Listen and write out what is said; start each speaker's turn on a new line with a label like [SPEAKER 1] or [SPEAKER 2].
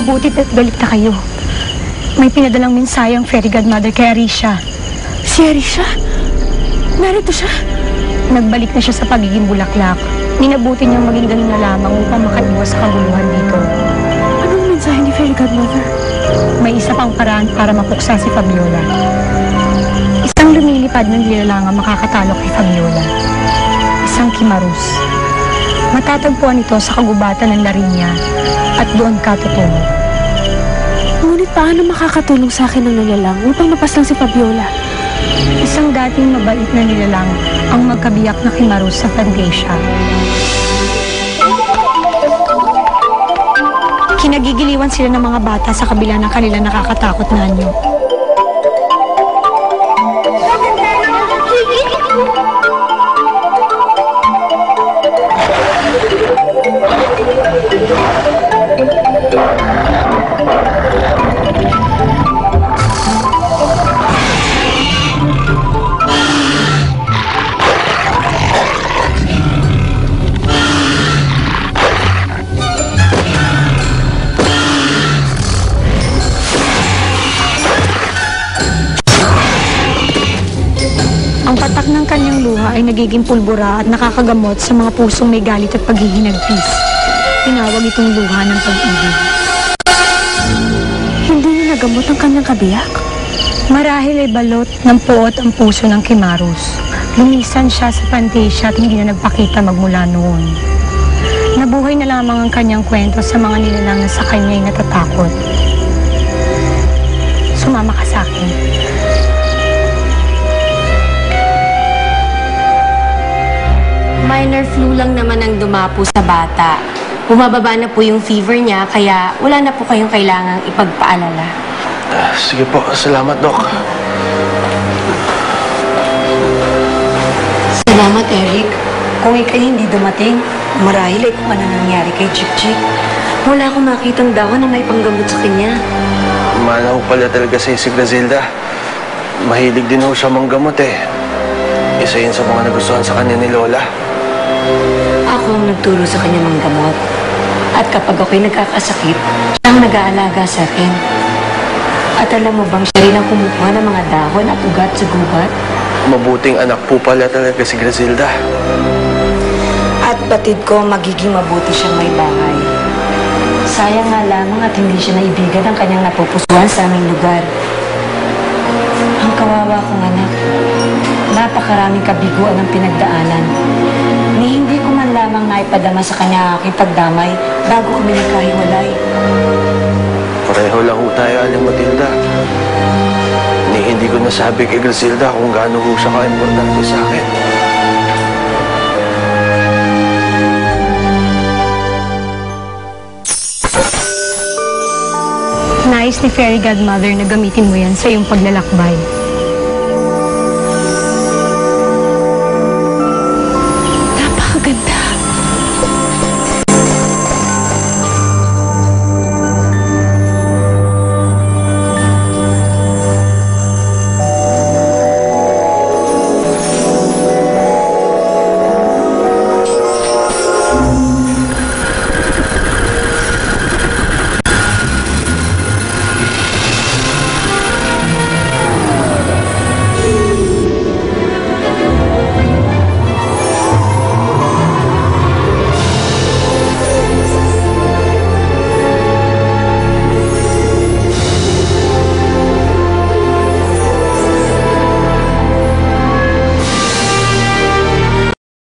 [SPEAKER 1] Mabutit at balik na kayo. May pinadalang mensahe ang Fairy Godmother kay Arisha.
[SPEAKER 2] Si Arisha? Narito siya?
[SPEAKER 1] Nagbalik na siya sa pagiging bulaklak. Minabuti niyang maging ganun na lamang upang makaiwas sa kaguluhan dito.
[SPEAKER 2] Anong mensahe ni Fairy Godmother?
[SPEAKER 1] May isa pang paraan para mapuksa si Fabiola. Isang lumilipad ng nilalang ang makakatalo kay Fabiola. Isang Kimarus. Matatagpuan ito sa kagubatan ng Larinia at doon ka tutungo.
[SPEAKER 2] Ngunit paano makakatulong sa akin ng nilalang upang mapaslang si Fabiola?
[SPEAKER 1] Isang dating mabait na nilalang ang magkabiyak na Kimarus sa Fantasia. Kinagigiliwan sila ng mga bata sa kabila ng kanilang nakakatakot na anyo. Ang patak ng kanyang luha ay nagiging pulbura at nakakagamot sa mga pusong may galit at paghihinagpis. Tinawag itong luha ng pag-ibig.
[SPEAKER 2] Hindi niya nagamot ang kanyang kabiyak?
[SPEAKER 1] Marahil ay balot ng puot ang puso ng Kimarus. Lumisan siya sa Fantasia at hindi na nagpakita magmula noon. Nabuhay na lamang ang kanyang kwento sa mga nilalang na sa kanya ay natatakot. Sumama ka sa akin.
[SPEAKER 3] Minor flu lang naman ang dumapo sa bata. Bumababa na po yung fever niya, kaya wala na po kayong kailangang ipagpaalala.
[SPEAKER 4] Sige po, salamat, Dok.
[SPEAKER 5] Salamat, Eric. Kung ikay hindi dumating, marahil ay kung ano nangyari kay Chik-Chik. Wala akong makitang dawa na may panggamot sa kanya.
[SPEAKER 4] Mana ko pala talaga si Grazilda. Mahilig din ho siya manggamot eh. Isa yun sa mga nagustuhan sa kanya ni Lola.
[SPEAKER 5] Ako ang nagturo sa kanya manggamot. At kapag ako'y nagkakasakit, siya ang nag-aalaga sa akin. At alam mo bang siya rin ang kumukuha ng mga dahon at ugat sa gubat?
[SPEAKER 4] Mabuting anak po pala talaga si Grazilda.
[SPEAKER 5] At batid ko magiging mabuti siyang may bahay. Sayang nga lamang at hindi siya naibigan ng kanyang napupusuan sa aming lugar. Ang kawawa kong anak. Napakaraming kabiguan ang pinagdaanan. Ni hindi ko man lamang naipadama sa kanya aking pagdamay bago kami nagkahiwalay.
[SPEAKER 4] Pareho lang ho tayo, Aling Matilda. Ni hindi ko nasabi kay Grazilda kung gaano ho siya ka-importante sa akin.
[SPEAKER 1] Nais ni Fairy Godmother na gamitin mo yan sa iyong paglalakbay.